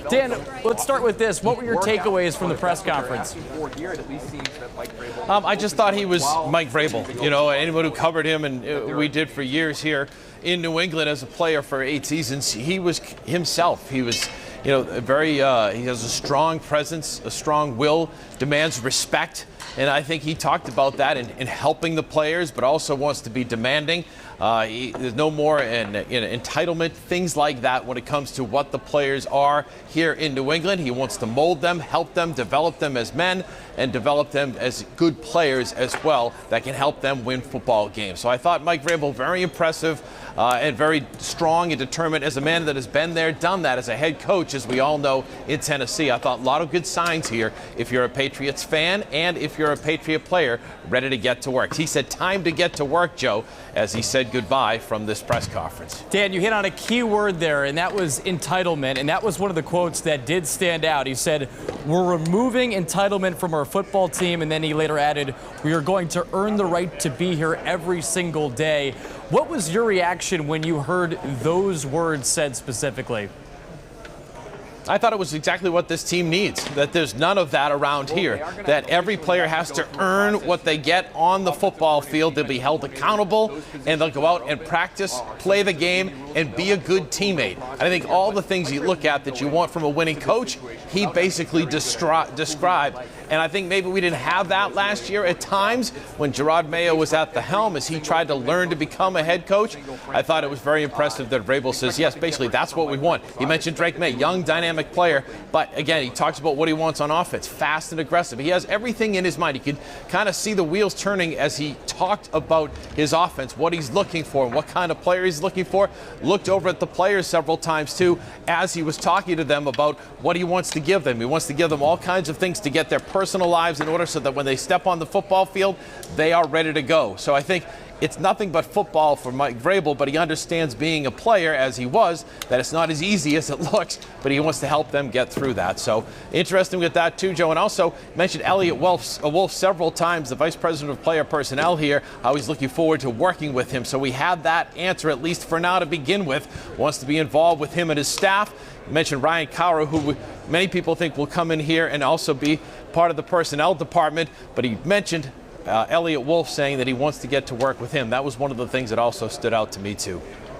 Dan, let's start with this. What were your takeaways from the press conference? I just thought he was Mike Vrabel. You know, anyone who covered him, and we did for years here in New England as a player for 8 seasons, he was himself. He was, you know, he has a strong presence, a strong will, demands respect. And I think he talked about that in helping the players, but also wants to be demanding. There's no more entitlement, things like that when it comes to what the players are here in New England. He wants to mold them, help them, develop them as men, and develop them as good players as well that can help them win football games. So I thought Mike Vrabel very impressive and very strong and determined as a man that has been there, done that as a head coach, as we all know, in Tennessee. I thought a lot of good signs here if you're a Patriots fan and if you're a Patriot player ready to get to work. He said time to get to work, Joe, as he said goodbye from this press conference. Dan, you hit on a key word there, and that was entitlement, and that was one of the quotes that did stand out. He said, "We're removing entitlement from our football team," and then he later added, "We are going to earn the right to be here every single day." What was your reaction when you heard those words said specifically? I thought it was exactly what this team needs, that there's none of that around here, that every player has to earn what they get on the football field. They'll be held accountable, and they'll go out and practice, play the game, and be a good teammate. I think all the things you look at that you want from a winning coach, he basically described. And I think maybe we didn't have that last year at times when Gerard Mayo was at the helm as he tried to learn to become a head coach. I thought it was very impressive that Vrabel says, yes, basically that's what we want. He mentioned Drake May, young, dynamic player. But again, he talks about what he wants on offense, fast and aggressive. He has everything in his mind. You could kind of see the wheels turning as he talked about his offense, what he's looking for, what kind of player he's looking for. Looked over at the players several times, too, as he was talking to them about what he wants to give them. He wants to give them all kinds of things to get their personal lives in order so that when they step on the football field, they are ready to go. So I think it's nothing but football for Mike Vrabel, but he understands being a player, as he was, that it's not as easy as it looks, but he wants to help them get through that. So interesting with that, too, Joe. And also mentioned Elliot Wolf several times, the Vice President of Player Personnel here, how he's looking forward to working with him. So we have that answer, at least for now, to begin with. Wants to be involved with him and his staff. You mentioned Ryan Cowher, who many people think will come in here and also be part of the personnel department, but he mentioned Elliot Wolf saying that he wants to get to work with him. That was one of the things that also stood out to me, too.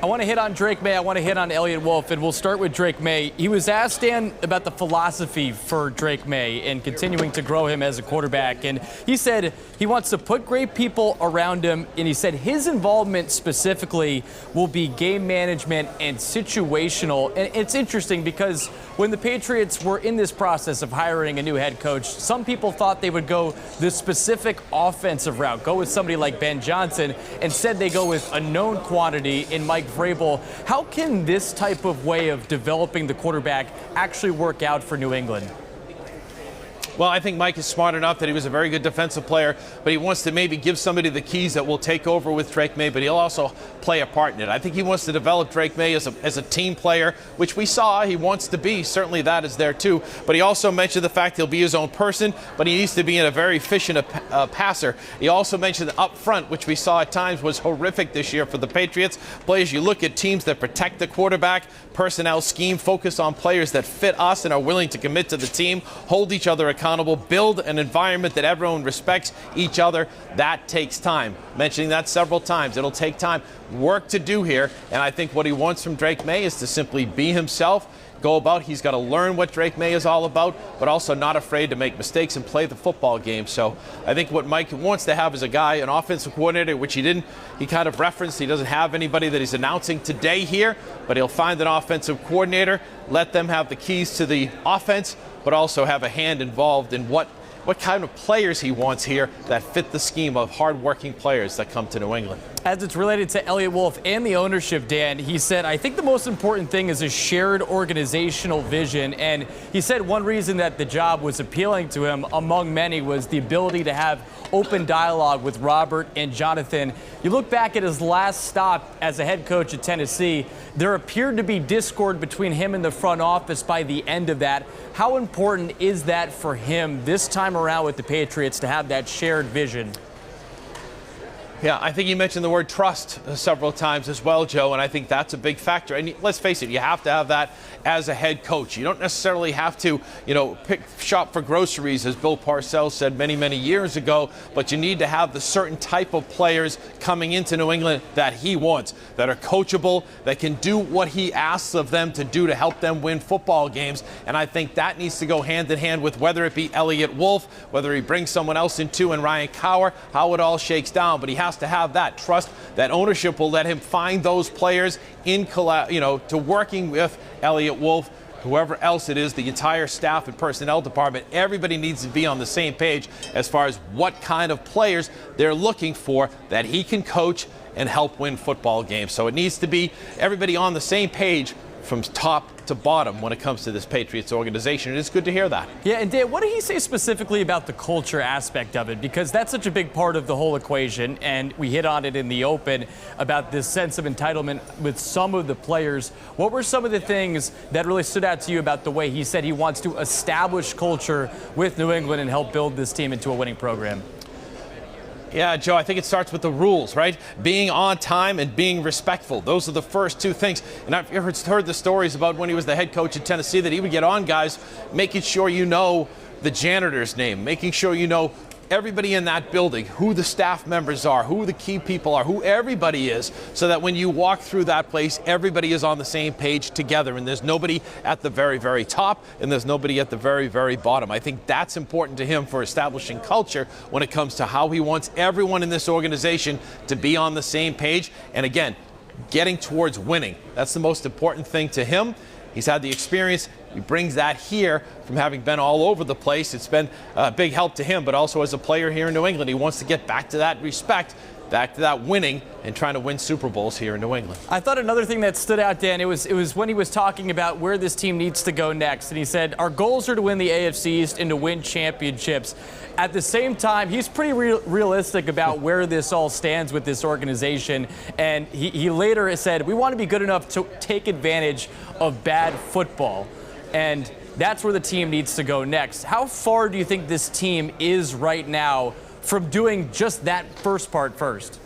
I want to hit on Drake May. I want to hit on Elliot Wolf, and we'll start with Drake May. He was asked, Dan, about the philosophy for Drake May and continuing to grow him as a quarterback. And he said he wants to put great people around him, and he said his involvement specifically will be game management and situational. And it's interesting because when the Patriots were in this process of hiring a new head coach, some people thought they would go the specific offensive route, go with somebody like Ben Johnson. Instead, they go with a known quantity in Mike Vrabel. How can this type of way of developing the quarterback actually work out for New England? Well, I think Mike is smart enough that he was a very good defensive player, but he wants to maybe give somebody the keys that will take over with Drake May, but he'll also play a part in it. I think he wants to develop Drake May as a team player, which we saw he wants to be. Certainly that is there, too. But he also mentioned the fact he'll be his own person, but he needs to be a very efficient passer. He also mentioned up front, which we saw at times was horrific this year for the Patriots. Players, you look at teams that protect the quarterback, personnel scheme, focus on players that fit us and are willing to commit to the team, hold each other accountable, build an environment that everyone respects each other. That takes time. Mentioning that several times. It'll take time. Work to do here. And I think what he wants from Drake May is to simply be himself, go about. He's got to learn what Drake May is all about, but also not afraid to make mistakes and play the football game. So I think what Mike wants to have is a guy, an offensive coordinator, which he kind of referenced. He doesn't have anybody that he's announcing today here, but he'll find an offensive coordinator, let them have the keys to the offense, but also have a hand involved in what kind of players he wants here that fit the scheme of hardworking players that come to New England. As it's related to Elliot Wolf and the ownership, Dan, he said, I think the most important thing is a shared organizational vision. And he said one reason that the job was appealing to him, among many, was the ability to have open dialogue with Robert and Jonathan. You look back at his last stop as a head coach at Tennessee, there appeared to be discord between him and the front office by the end of that. How important is that for him this time around with the Patriots to have that shared vision? Yeah, I think you mentioned the word trust several times as well, Joe, and I think that's a big factor. And let's face it, you have to have that as a head coach. You don't necessarily have to, shop for groceries, as Bill Parcells said many, many years ago, but you need to have the certain type of players coming into New England that he wants, that are coachable, that can do what he asks of them to do to help them win football games. And I think that needs to go hand in hand with whether it be Elliott Wolf, whether he brings someone else in too, and Ryan Cower, how it all shakes down. But he has to have that trust that ownership will let him find those players to working with Elliott Wolf, whoever else it is, the entire staff and personnel department. Everybody needs to be on the same page as far as what kind of players they're looking for that he can coach and help win football games. So it needs to be everybody on the same page from top to bottom when it comes to this Patriots organization. And it's good to hear that. Yeah, and Dan, what did he say specifically about the culture aspect of it? Because that's such a big part of the whole equation, and we hit on it in the open about this sense of entitlement with some of the players. What were some of the things that really stood out to you about the way he said he wants to establish culture with New England and help build this team into a winning program? Yeah, Joe, I think it starts with the rules, right? Being on time and being respectful. Those are the first two things. And I've heard the stories about when he was the head coach at Tennessee that he would get on guys, making sure you know the janitor's name, making sure you know everybody in that building, who the staff members are, who the key people are, who everybody is, so that when you walk through that place, everybody is on the same page together, and there's nobody at the very, very top, and there's nobody at the very, very bottom. I think that's important to him for establishing culture when it comes to how he wants everyone in this organization to be on the same page. And again, getting towards winning. That's the most important thing to him. He's had the experience. He brings that here from having been all over the place. It's been a big help to him, but also as a player here in New England, he wants to get back to that respect, back to that winning, and trying to win Super Bowls here in New England. I thought another thing that stood out, Dan, it was when he was talking about where this team needs to go next. And he said, our goals are to win the AFC East and to win championships. At the same time, he's pretty realistic about where this all stands with this organization. And he later said, we want to be good enough to take advantage of bad football. And that's where the team needs to go next. How far do you think this team is right now from doing just that first part first?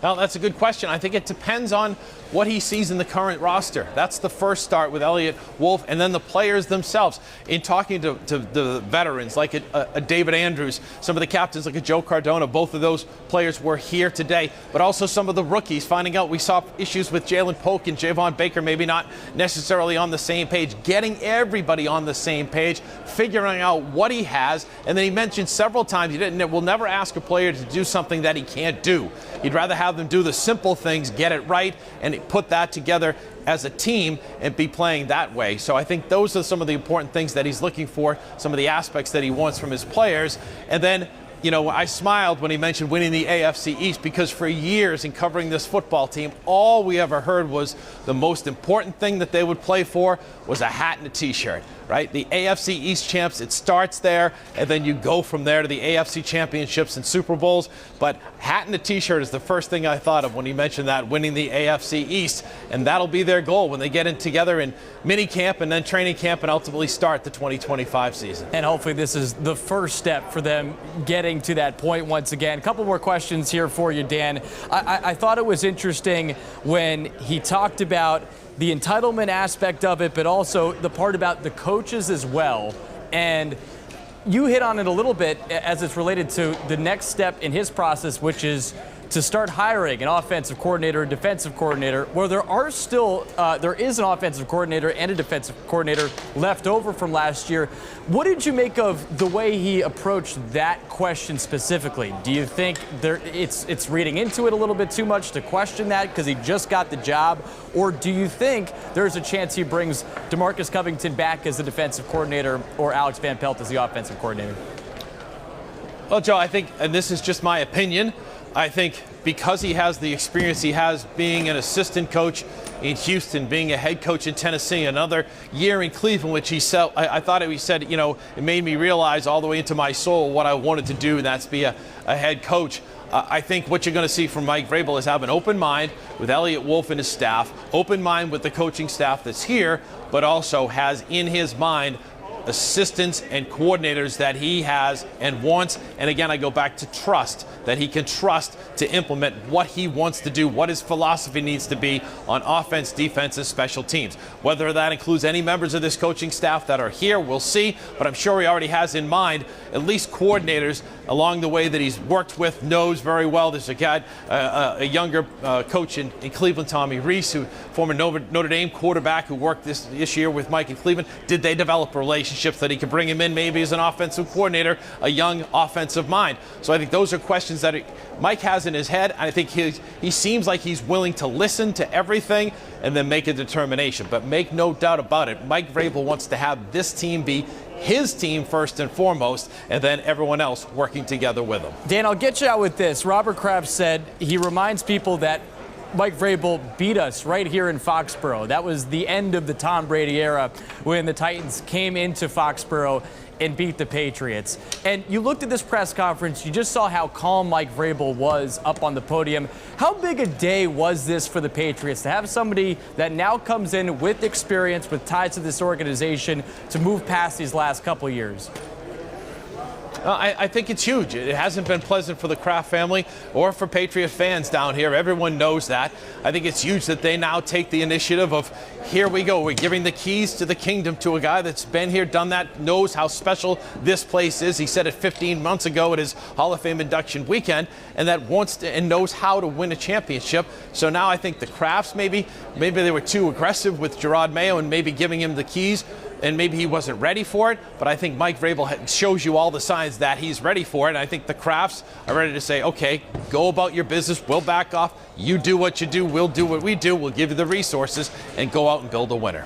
Well, that's a good question. I think it depends on what he sees in the current roster. That's the first start with Elliott Wolf, and then the players themselves. In talking to the veterans like a David Andrews, some of the captains like a Joe Cardona, both of those players were here today, but also some of the rookies, finding out we saw issues with Jalen Polk and Javon Baker, maybe not necessarily on the same page, getting everybody on the same page, figuring out what he has. And then he mentioned several times he will never ask a player to do something that he can't do. He'd rather have them do the simple things, get it right, and put that together as a team and be playing that way. So I think those are some of the important things that he's looking for, some of the aspects that he wants from his players. And then, I smiled when he mentioned winning the AFC East, because for years in covering this football team, all we ever heard was the most important thing that they would play for was a hat and a T-shirt, right? The AFC East champs, it starts there, and then you go from there to the AFC championships and Super Bowls. But hat and a T-shirt is the first thing I thought of when he mentioned that, winning the AFC East. And that'll be their goal when they get in together in mini camp and then training camp and ultimately start the 2025 season. And hopefully this is the first step for them getting to that point once again. A couple more questions here for you, Dan. I thought it was interesting when he talked about the entitlement aspect of it, but also the part about the coaches as well. And you hit on it a little bit as it's related to the next step in his process, which is to start hiring an offensive coordinator, a defensive coordinator, where there is an offensive coordinator and a defensive coordinator left over from last year. What did you make of the way he approached that question specifically? Do you think it's reading into it a little bit too much to question that because he just got the job? Or do you think there's a chance he brings DeMarcus Covington back as the defensive coordinator or Alex Van Pelt as the offensive coordinator? Well, Joe, I think, and this is just my opinion, I think because he has the experience he has being an assistant coach in Houston, being a head coach in Tennessee, another year in Cleveland, which he said, I thought he said, it made me realize all the way into my soul what I wanted to do, and that's be a head coach. I think what you're going to see from Mike Vrabel is have an open mind with Elliott Wolf and his staff, open mind with the coaching staff that's here, but also has in his mind assistants and coordinators that he has and wants. And again, I go back to trust, that he can trust to implement what he wants to do, what his philosophy needs to be on offense, defense, and special teams. Whether that includes any members of this coaching staff that are here, we'll see. But I'm sure he already has in mind at least coordinators along the way that he's worked with, knows very well. There's a guy, a younger coach in Cleveland, Tommy Reese, who former Notre Dame quarterback who worked this year with Mike in Cleveland. Did they develop relationships that he could bring him in maybe as an offensive coordinator, a young offensive mind? So I think those are questions that Mike has in his head. And I think he seems like he's willing to listen to everything and then make a determination. But make no doubt about it, Mike Vrabel wants to have this team be his team first and foremost, and then everyone else working together with him. Dan, I'll get you out with this. Robert Kraft said he reminds people that Mike Vrabel beat us right here in Foxborough. That was the end of the Tom Brady era when the Titans came into Foxborough and beat the Patriots. And you looked at this press conference, you just saw how calm Mike Vrabel was up on the podium. How big a day was this for the Patriots to have somebody that now comes in with experience, with ties to this organization, to move past these last couple of years? I think it's huge. It hasn't been pleasant for the Kraft family or for Patriot fans down here. Everyone knows that. I think it's huge that they now take the initiative of, here we go. We're giving the keys to the kingdom to a guy that's been here, done that, knows how special this place is. He said it 15 months ago at his Hall of Fame induction weekend, and that wants to and knows how to win a championship. So now I think the Krafts maybe they were too aggressive with Gerard Mayo and maybe giving him the keys, and maybe he wasn't ready for it. But I think Mike Vrabel shows you all the signs that he's ready for it. And I think the Krafts are ready to say, okay, go about your business. We'll back off. You do what you do. We'll do what we do. We'll give you the resources and go out and build a winner.